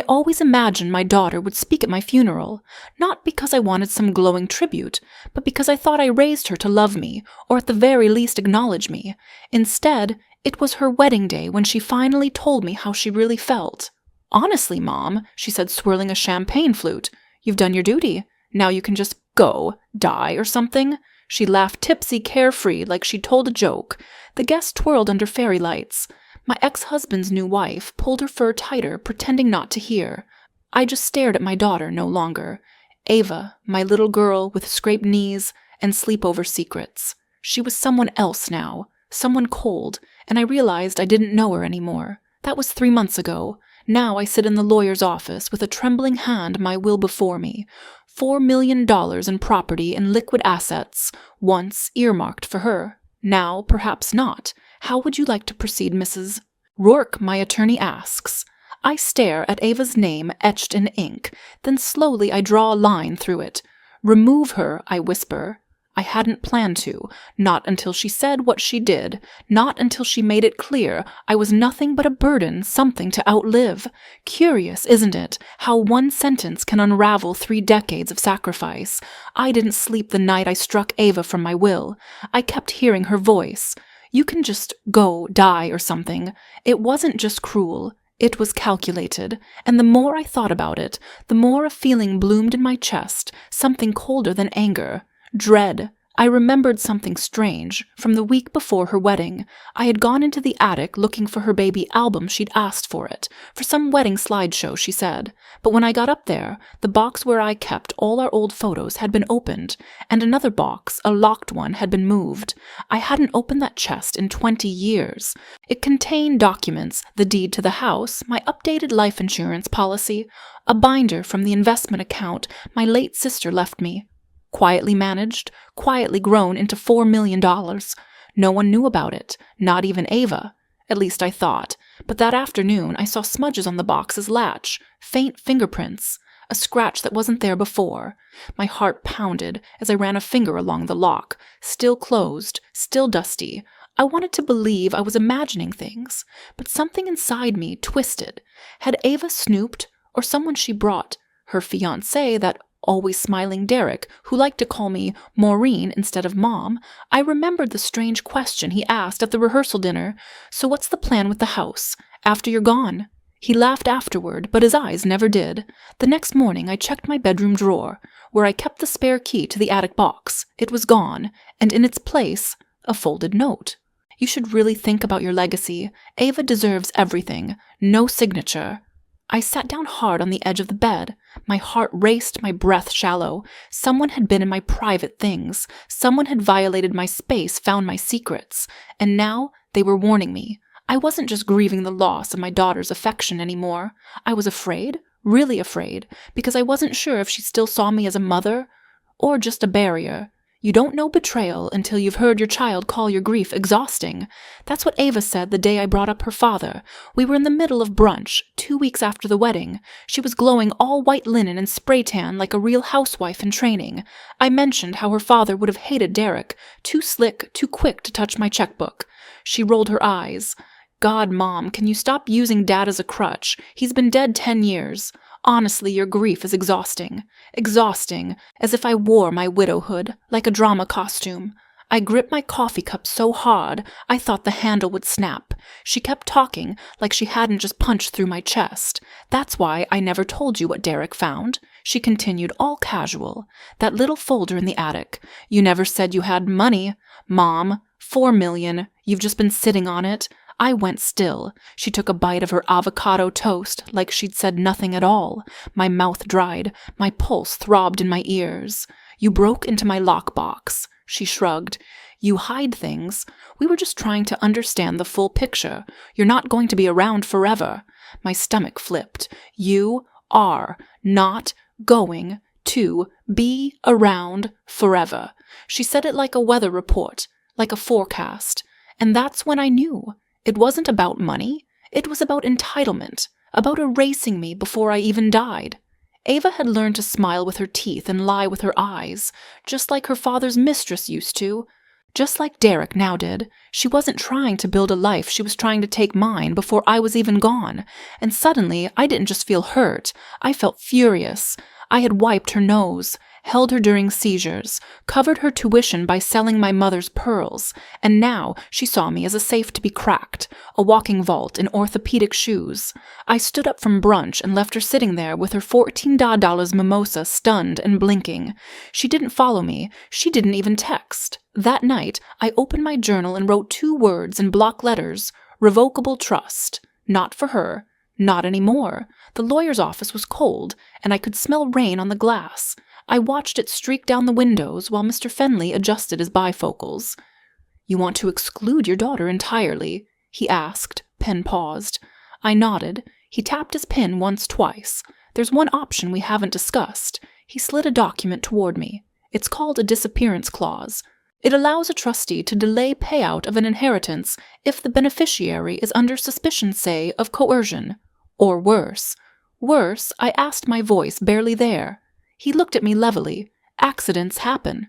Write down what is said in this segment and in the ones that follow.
always imagined my daughter would speak at my funeral, not because I wanted some glowing tribute, but because I thought I raised her to love me, or at the very least acknowledge me. Instead, it was her wedding day when she finally told me how she really felt. "Honestly, Mom," she said, swirling a champagne flute, "you've done your duty. Now you can just go, die, or something." She laughed tipsy, carefree, like she'd told a joke. The guests twirled under fairy lights. My ex-husband's new wife pulled her fur tighter, pretending not to hear. I just stared at my daughter no longer. Ava, my little girl with scraped knees and sleepover secrets. She was someone else now, someone cold, and I realized I didn't know her anymore. That was 3 months ago. Now I sit in the lawyer's office with a trembling hand, my will before me. $4 million in property and liquid assets, once earmarked for her. Now, perhaps not. How would you like to proceed, Mrs. Rourke, my attorney asks. I stare at Ava's name etched in ink, then slowly I draw a line through it. "Remove her," I whisper. I hadn't planned to, not until she said what she did, not until she made it clear I was nothing but a burden, something to outlive. Curious, isn't it, how one sentence can unravel 3 decades of sacrifice? I didn't sleep the night I struck Ava from my will. I kept hearing her voice. "You can just go, die, or something." It wasn't just cruel. It was calculated, and the more I thought about it, the more a feeling bloomed in my chest, something colder than anger. Dread. I remembered something strange. From the week before her wedding, I had gone into the attic looking for her baby album. She'd asked for it, for some wedding slideshow, she said. But when I got up there, the box where I kept all our old photos had been opened, and another box, a locked one, had been moved. I hadn't opened that chest in 20 years. It contained documents, the deed to the house, my updated life insurance policy, a binder from the investment account my late sister left me. Quietly managed, quietly grown into $4 million. No one knew about it, not even Ava. At least I thought. But that afternoon I saw smudges on the box's latch, faint fingerprints, a scratch that wasn't there before. My heart pounded as I ran a finger along the lock, still closed, still dusty. I wanted to believe I was imagining things, but something inside me twisted. Had Ava snooped, or someone she brought, her fiancé, that always smiling Derek, who liked to call me Maureen instead of Mom? I remembered the strange question he asked at the rehearsal dinner. "So what's the plan with the house, after you're gone?" He laughed afterward, but his eyes never did. The next morning I checked my bedroom drawer, where I kept the spare key to the attic box. It was gone, and in its place, a folded note. "You should really think about your legacy. Ava deserves everything. No signature." I sat down hard on the edge of the bed. My heart raced, my breath shallow. Someone had been in my private things. Someone had violated my space, found my secrets. And now they were warning me. I wasn't just grieving the loss of my daughter's affection anymore. I was afraid, really afraid, because I wasn't sure if she still saw me as a mother or just a barrier. You don't know betrayal until you've heard your child call your grief exhausting. That's what Ava said the day I brought up her father. We were in the middle of brunch, 2 weeks after the wedding. She was glowing all white linen and spray tan like a real housewife in training. I mentioned how her father would have hated Derek, too slick, too quick to touch my checkbook. She rolled her eyes. "God, Mom, can you stop using Dad as a crutch? He's been dead 10 years. Honestly, your grief is exhausting. Exhausting, as if I wore my widowhood, like a drama costume." I gripped my coffee cup so hard, I thought the handle would snap. She kept talking, like she hadn't just punched through my chest. "That's why I never told you what Derek found," she continued, all casual. "That little folder in the attic. You never said you had money. Mom, $4 million. You've just been sitting on it." I went still. She took a bite of her avocado toast, like she'd said nothing at all. My mouth dried. My pulse throbbed in my ears. "You broke into my lockbox." She shrugged. "You hide things. We were just trying to understand the full picture. You're not going to be around forever." My stomach flipped. "You are not going to be around forever." She said it like a weather report, like a forecast. And that's when I knew. It wasn't about money. It was about entitlement, about erasing me before I even died. Ava had learned to smile with her teeth and lie with her eyes, just like her father's mistress used to. just like Derek now did. She wasn't trying to build a life, she was trying to take mine before I was even gone. And suddenly, I didn't just feel hurt, I felt furious. I had wiped her nose, held her during seizures, covered her tuition by selling my mother's pearls, and now she saw me as a safe to be cracked, a walking vault in orthopedic shoes. I stood up from brunch and left her sitting there with her $14 mimosa, stunned and blinking. She didn't follow me, she didn't even text. That night, I opened my journal and wrote 2 words in block letters: revocable trust. Not for her. Not anymore. The lawyer's office was cold, and I could smell rain on the glass. I watched it streak down the windows while Mr. Fenley adjusted his bifocals. "You want to exclude your daughter entirely?" he asked. Pen paused. I nodded. He tapped his pen twice. "There's one option we haven't discussed." He slid a document toward me. "It's called a disappearance clause. It allows a trustee to delay payout of an inheritance if the beneficiary is under suspicion, say, of coercion. Or worse." "Worse?" I asked, my voice barely there. He looked at me levelly. "Accidents happen."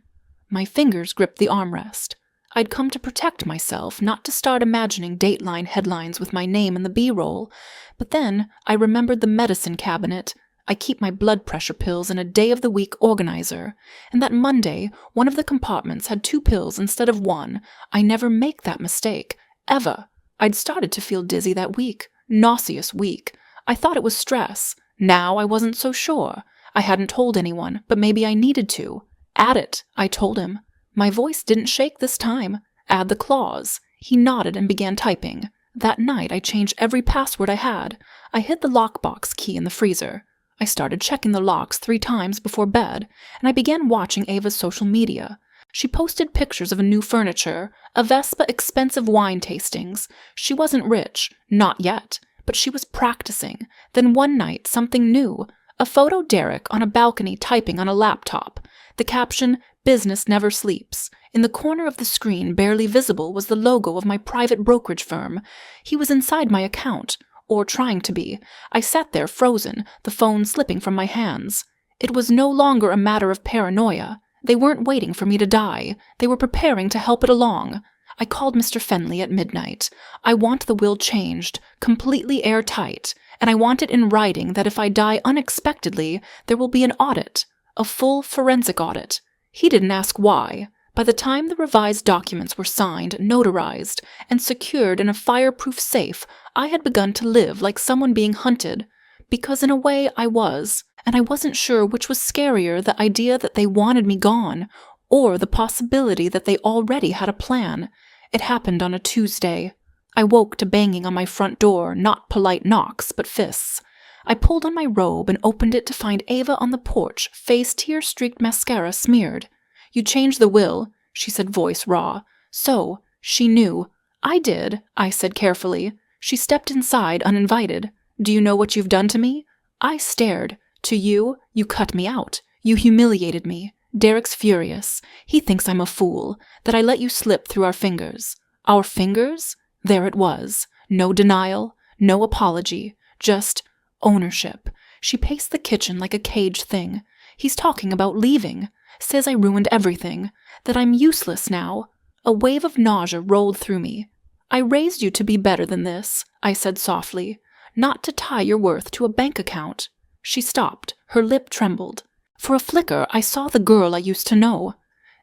My fingers gripped the armrest. I'd come to protect myself, not to start imagining Dateline headlines with my name in the B-roll. But then I remembered the medicine cabinet. I keep my blood pressure pills in a day-of-the-week organizer. And that Monday, one of the compartments had 2 pills instead of 1. I never make that mistake. Ever. I'd started to feel dizzy that week. Nauseous week. I thought it was stress. Now I wasn't so sure. I hadn't told anyone, but maybe I needed to. "Add it," I told him. My voice didn't shake this time. "Add the clause." He nodded and began typing. That night I changed every password I had. I hid the lockbox key in the freezer. I started checking the locks 3 times before bed, and I began watching Ava's social media. She posted pictures of a new furniture, a Vespa expensive wine tastings. She wasn't rich, not yet, but she was practicing. Then one night, something new. A photo Derek on a balcony typing on a laptop. The caption, "Business never sleeps." In the corner of the screen, barely visible, was the logo of my private brokerage firm. He was inside my account, or trying to be. I sat there frozen, the phone slipping from my hands. It was no longer a matter of paranoia. They weren't waiting for me to die. They were preparing to help it along. I called Mr. Fenley at midnight. I want the will changed, completely airtight, and I want it in writing that if I die unexpectedly, there will be an audit, a full forensic audit. He didn't ask why. By the time the revised documents were signed, notarized, and secured in a fireproof safe, I had begun to live like someone being hunted. Because in a way I was, and I wasn't sure which was scarier, the idea that they wanted me gone, or the possibility that they already had a plan. It happened on a Tuesday. I woke to banging on my front door, not polite knocks, but fists. I pulled on my robe and opened it to find Ava on the porch, face tear-streaked mascara smeared. "You changed the will," she said, voice raw. "So, she knew." "I did," I said carefully. She stepped inside, uninvited. "Do you know what you've done to me?" I stared. "To you? You cut me out. You humiliated me. Derek's furious. He thinks I'm a fool, that I let you slip through our fingers." Our fingers? There it was. No denial, no apology, just ownership. She paced the kitchen like a caged thing. "He's talking about leaving. Says I ruined everything. That I'm useless now." A wave of nausea rolled through me. "I raised you to be better than this," I said softly. "Not to tie your worth to a bank account." She stopped. Her lip trembled. For a flicker, I saw the girl I used to know.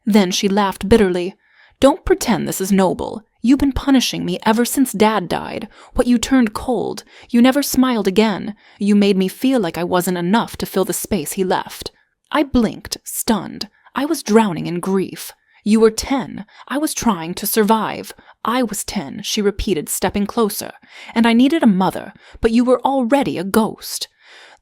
Then she laughed bitterly. "Don't pretend this is noble. You've been punishing me ever since Dad died. What you turned cold. You never smiled again. You made me feel like I wasn't enough to fill the space he left." I blinked, stunned. I was drowning in grief. "You were 10. I was trying to survive. I was 10, she repeated, stepping closer. "And I needed a mother, but you were already a ghost."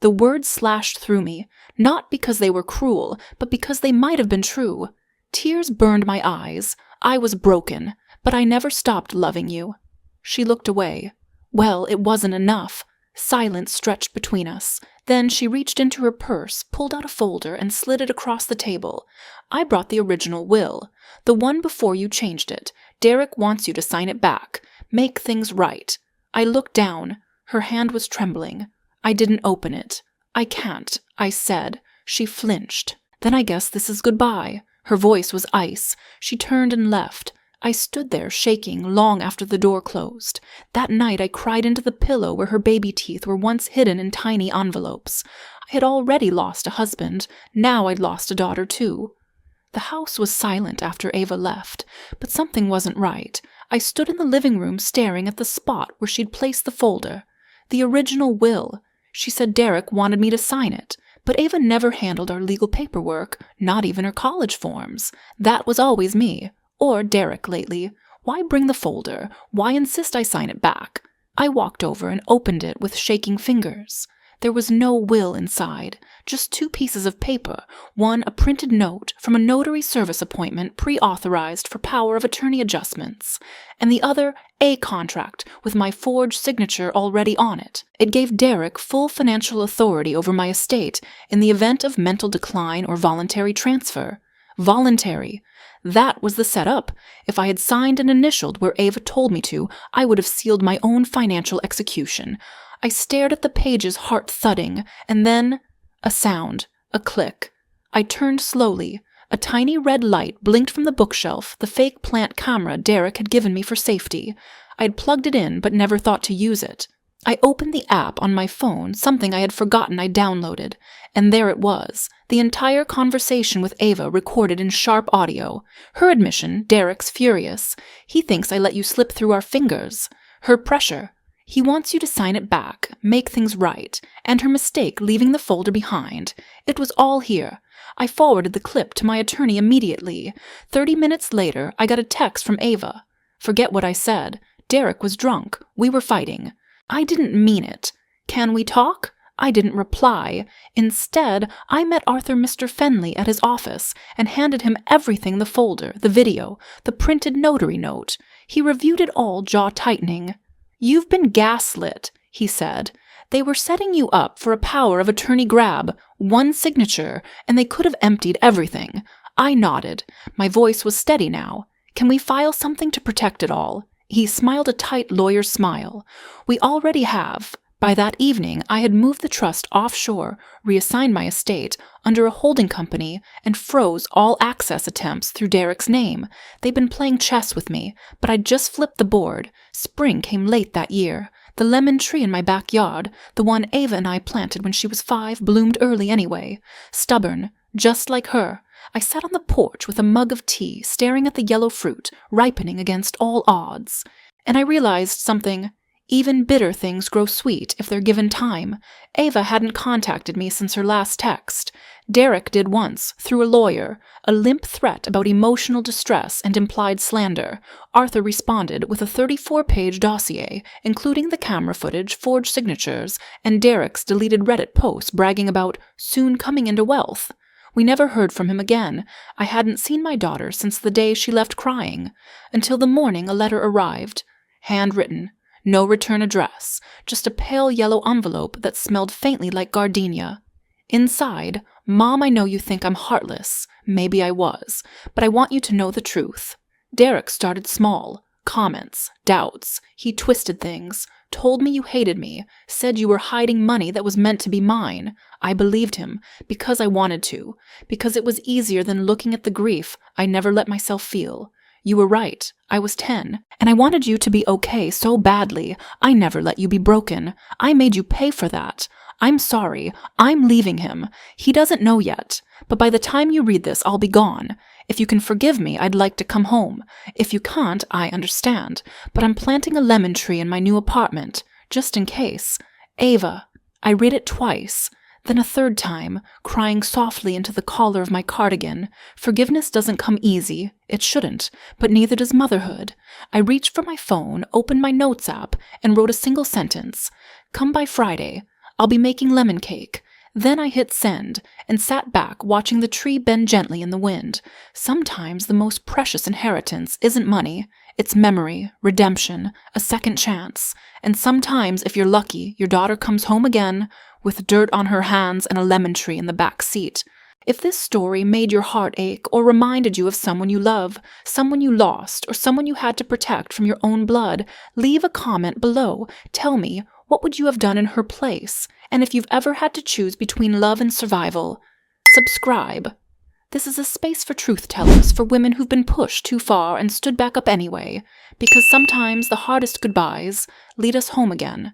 The words slashed through me, not because they were cruel, but because they might have been true. Tears burned my eyes. I was broken, but I never stopped loving you. She looked away. Well, it wasn't enough. Silence stretched between us. Then she reached into her purse, pulled out a folder, and slid it across the table. "I brought the original will. The one before you changed it. Derek wants you to sign it back. Make things right." I looked down. Her hand was trembling. I didn't open it. "I can't," I said. She flinched. "Then I guess this is goodbye." Her voice was ice. She turned and left. I stood there shaking long after the door closed. That night I cried into the pillow where her baby teeth were once hidden in tiny envelopes. I had already lost a husband, now I'd lost a daughter too. The house was silent after Ava left, but something wasn't right. I stood in the living room staring at the spot where she'd placed the folder. The original will. She said Derek wanted me to sign it, but Ava never handled our legal paperwork, not even her college forms. That was always me. Or Derek lately. Why bring the folder? Why insist I sign it back? I walked over and opened it with shaking fingers. There was no will inside, just 2 pieces of paper, one a printed note from a notary service appointment pre-authorized for power of attorney adjustments, and the other a contract with my forged signature already on it. It gave Derek full financial authority over my estate in the event of mental decline or voluntary transfer. Voluntary. That was the setup. If I had signed and initialed where Ava told me to, I would have sealed my own financial execution. I stared at the pages, heart thudding, and then a sound, a click. I turned slowly. A tiny red light blinked from the bookshelf, the fake plant camera Derek had given me for safety. I had plugged it in but never thought to use it. I opened the app on my phone, something I had forgotten I downloaded, and there it was, the entire conversation with Ava recorded in sharp audio. Her admission, Derek's furious. He thinks I let you slip through our fingers. Her pressure. He wants you to sign it back, make things right, and her mistake leaving the folder behind. It was all here. I forwarded the clip to my attorney immediately. 30 minutes later, I got a text from Ava. Forget what I said. Derek was drunk. We were fighting. I didn't mean it. Can we talk? I didn't reply. Instead, I met Arthur Mr. Fenley at his office and handed him everything, the folder, the video, the printed notary note. He reviewed it all, jaw tightening. You've been gaslit, he said. They were setting you up for a power of attorney grab, 1 signature, and they could have emptied everything. I nodded. My voice was steady now. Can we file something to protect it all? He smiled a tight lawyer's smile. We already have. By that evening, I had moved the trust offshore, reassigned my estate under a holding company, and froze all access attempts through Derek's name. They'd been playing chess with me, but I'd just flipped the board. Spring came late that year. The lemon tree in my backyard, the one Ava and I planted when she was 5, bloomed early anyway. Stubborn, just like her. I sat on the porch with a mug of tea, staring at the yellow fruit, ripening against all odds. And I realized something. Even bitter things grow sweet if they're given time. Ava hadn't contacted me since her last text. Derek did once, through a lawyer, a limp threat about emotional distress and implied slander. Arthur responded with a 34-page dossier, including the camera footage, forged signatures, and Derek's deleted Reddit posts bragging about soon coming into wealth. We never heard from him again. I hadn't seen my daughter since the day she left crying. Until the morning a letter arrived. Handwritten. No return address. Just a pale yellow envelope that smelled faintly like gardenia. Inside, Mom, I know you think I'm heartless. Maybe I was. But I want you to know the truth. Derek started small. Comments. Doubts. He twisted things. Told me you hated me, said you were hiding money that was meant to be mine. I believed him, because I wanted to, because it was easier than looking at the grief I never let myself feel. You were right, I was 10, and I wanted you to be okay so badly. I never let you be broken. I made you pay for that. I'm sorry, I'm leaving him. He doesn't know yet, but by the time you read this, I'll be gone. If you can forgive me, I'd like to come home. If you can't, I understand. But I'm planting a lemon tree in my new apartment, just in case. Ava. I read it twice. Then a third time, crying softly into the collar of my cardigan. Forgiveness doesn't come easy. It shouldn't. But neither does motherhood. I reached for my phone, opened my notes app, and wrote a single sentence. Come by Friday. I'll be making lemon cake. Then I hit send, and sat back watching the tree bend gently in the wind. Sometimes the most precious inheritance isn't money, it's memory, redemption, a second chance. And sometimes, if you're lucky, your daughter comes home again, with dirt on her hands and a lemon tree in the back seat. If this story made your heart ache, or reminded you of someone you love, someone you lost, or someone you had to protect from your own blood, leave a comment below. Tell me, what would you have done in her place? And if you've ever had to choose between love and survival, subscribe. This is a space for truth tellers, for women who've been pushed too far and stood back up anyway, because sometimes the hardest goodbyes lead us home again,